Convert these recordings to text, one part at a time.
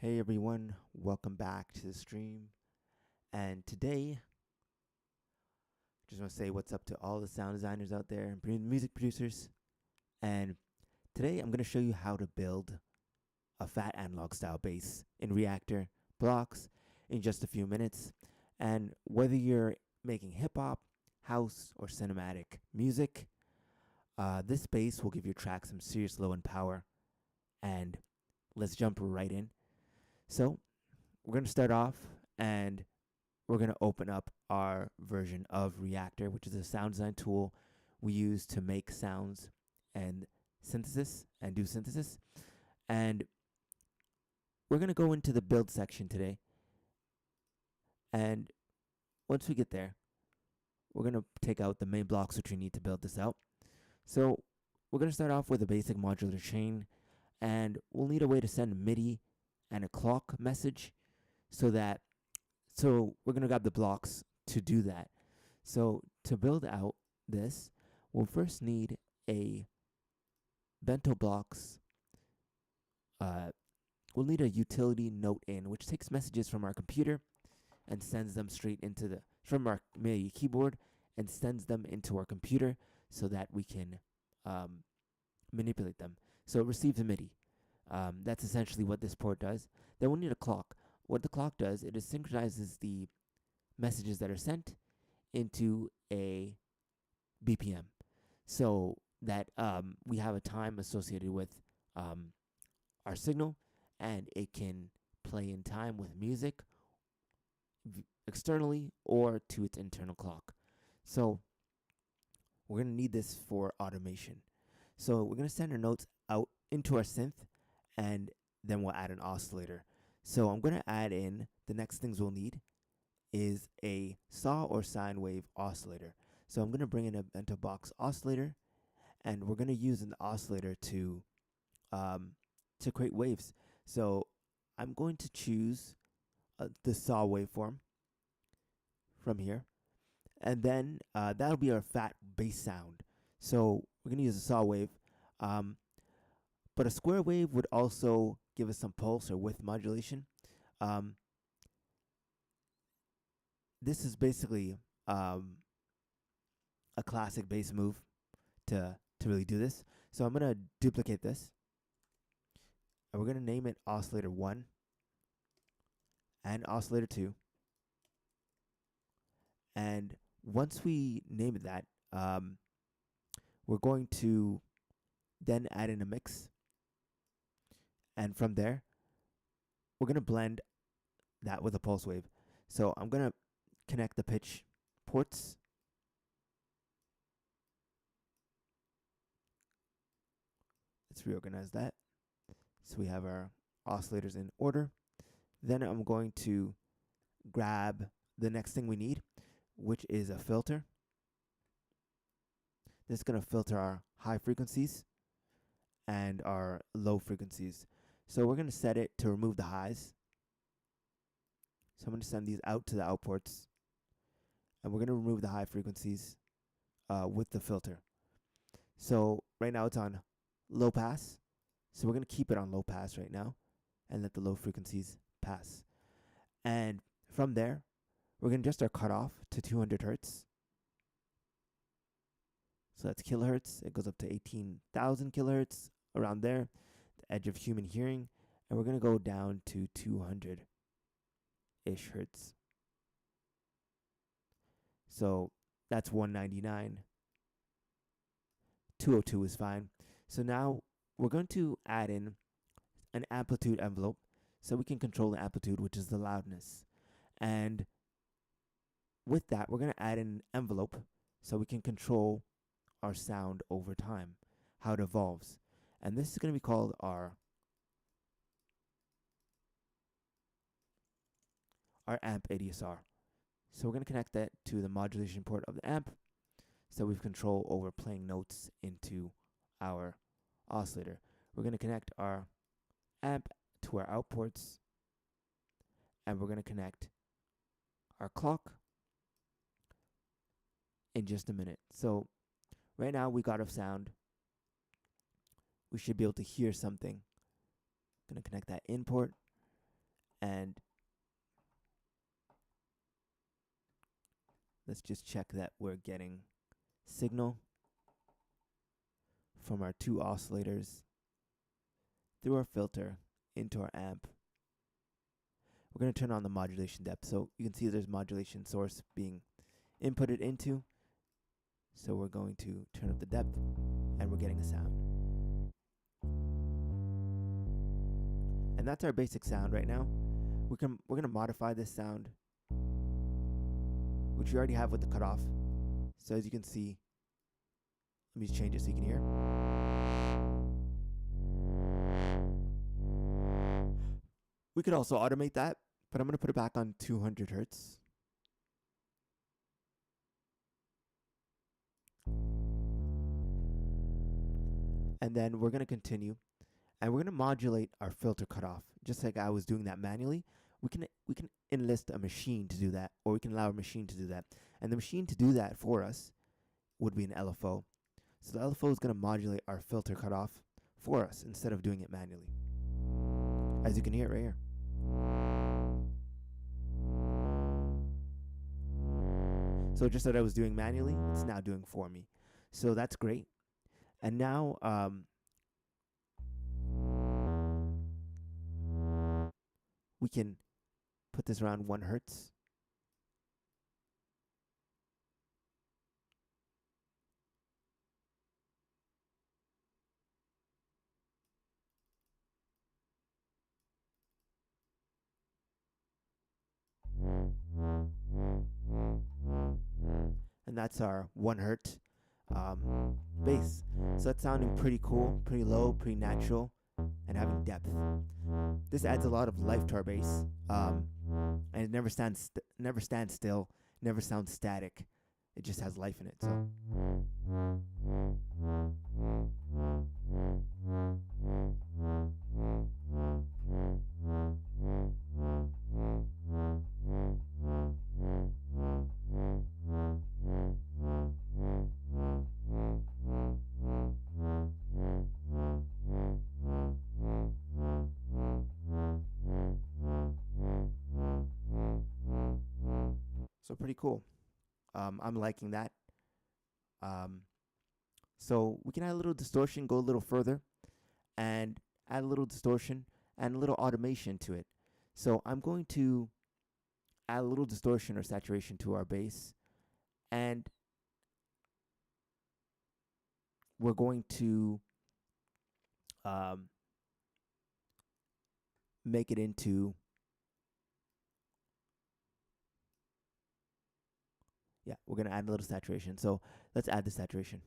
Hey everyone, welcome back to the stream. And today, I just want to say what's up to all the sound designers out there and music producers. And today I'm going to show you how to build a fat analog style bass in Reaktor blocks in just a few minutes. And whether you're making hip hop, house, or cinematic music, this bass will give your track some serious low end power. And let's jump right in. So we're going to start off and we're going to open up our version of Reaktor, which is a sound design tool we use to make sounds and synthesis and do synthesis. And we're going to go into the build section today. And once we get there, we're going to take out the main blocks which we need to build this out. So we're going to start off with a basic modular chain, and we'll need a way to send MIDI and a clock message so we're going to grab the blocks to do that. So to build out this, we'll first need a bento blocks. We'll need a utility note in, which takes messages from our computer and sends them straight from our MIDI keyboard and sends them into our computer so that we can manipulate them. So it receives a MIDI. That's essentially what this port does. Then we'll need a clock. What the clock does, it synchronizes the messages that are sent into a BPM so that we have a time associated with our signal, and it can play in time with music externally or to its internal clock. So we're going to need this for automation. So we're going to send our notes out into our synth, and then we'll add an oscillator. So I'm going to add in the next things we'll need is a saw or sine wave oscillator. So I'm going to bring in a bento box oscillator, and we're going to use an oscillator to create waves. So I'm going to choose the saw waveform from here, and then that'll be our fat bass sound. So we're going to use a saw wave, but a square wave would also give us some pulse or width modulation. This is basically a classic bass move to really do this. So I'm going to duplicate this, and we're going to name it oscillator 1 and oscillator 2. And once we name it that, we're going to then add in a mix. And from there, we're going to blend that with a pulse wave. So I'm going to connect the pitch ports. Let's reorganize that. So we have our oscillators in order. Then I'm going to grab the next thing we need, which is a filter. This is going to filter our high frequencies and our low frequencies. So we're going to set it to remove the highs. So I'm going to send these out to the outports, and we're going to remove the high frequencies with the filter. So right now it's on low pass. So we're going to keep it on low pass right now and let the low frequencies pass. And from there, we're going to adjust our cutoff to 200 hertz. So that's kilohertz. It goes up to 18,000 kilohertz, around there, the edge of human hearing. And we're going to go down to 200-ish hertz. So that's 199. 202 is fine. So now we're going to add in an amplitude envelope so we can control the amplitude, which is the loudness. And with that, we're going to add in an envelope so we can control our sound over time, how it evolves. And this is going to be called our amp ADSR. So we're going to connect that to the modulation port of the amp so we have control over playing notes into our oscillator. We're going to connect our amp to our outports, and we're going to connect our clock in just a minute. So right now we got our sound. We should be able to hear something. Going to connect that in port. And let's just check that we're getting signal from our two oscillators through our filter into our amp. We're going to turn on the modulation depth. So you can see there's modulation source being inputted into. So we're going to turn up the depth and we're getting a sound. And that's our basic sound right now. We're going to modify this sound, which we already have with the cutoff. So as you can see, let me just change it so you can hear. We could also automate that, but I'm going to put it back on 200 hertz. And then we're going to continue, and we're going to modulate our filter cutoff, just like I was doing that manually. We can enlist a machine to do that, or we can allow a machine to do that. And the machine to do that for us would be an LFO. So the LFO is going to modulate our filter cutoff for us instead of doing it manually. As you can hear it right here. So just that I was doing manually, it's now doing for me. So that's great. And now we can put this around 1 hertz. And that's our 1 hertz bass. So that's sounding pretty cool, pretty low, pretty natural, and having depth. This adds a lot of life to our bass, and it never stands still, never sounds static. It just has life in it. So. So pretty cool. I'm liking that. So we can add a little distortion, go a little further, and add a little distortion and a little automation to it. So I'm going to add a little distortion or saturation to our bass, and we're going to make it into, we're going to add a little saturation. So let's add the saturation.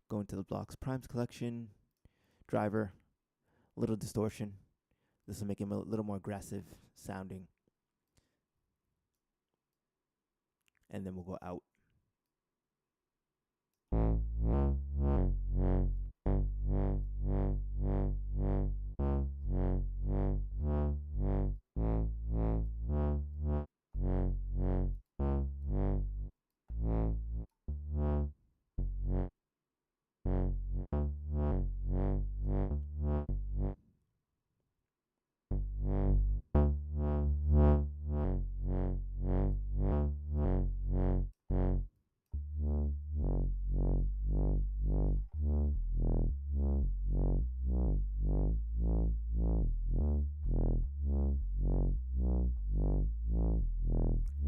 Go into the blocks primes collection, driver, little distortion. This will make him a little more aggressive sounding. And then we'll go out.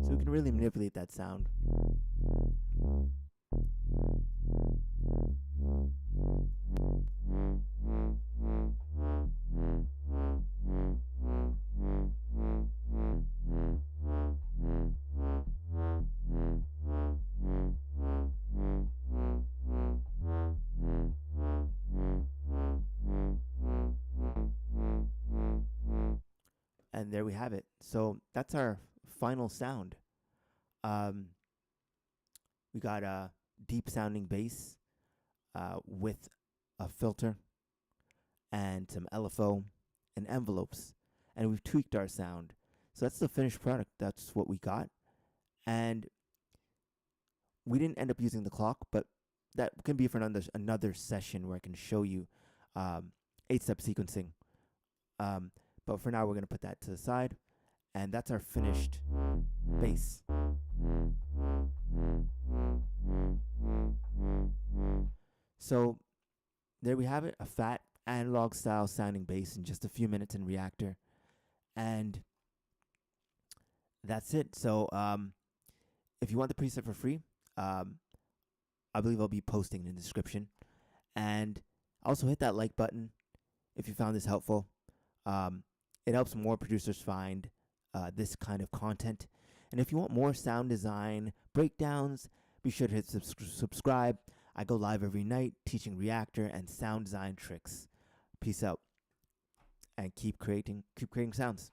So we can really manipulate that sound. And there we have it. So that's our final sound. We got a deep sounding bass with a filter and some LFO and envelopes, and we've tweaked our sound. So that's the finished product. That's what we got. And we didn't end up using the clock, but that can be for another session where I can show you 8-step sequencing. But for now, we're going to put that to the side. And that's our finished bass. So there we have it, a fat analog style sounding bass in just a few minutes in Reaktor. And that's it. So if you want the preset for free, I believe I'll be posting in the description. And also hit that like button if you found this helpful. It helps more producers find this kind of content. And if you want more sound design breakdowns, be sure to hit subscribe. I go live every night teaching Reaktor and sound design tricks. Peace out. And keep creating sounds.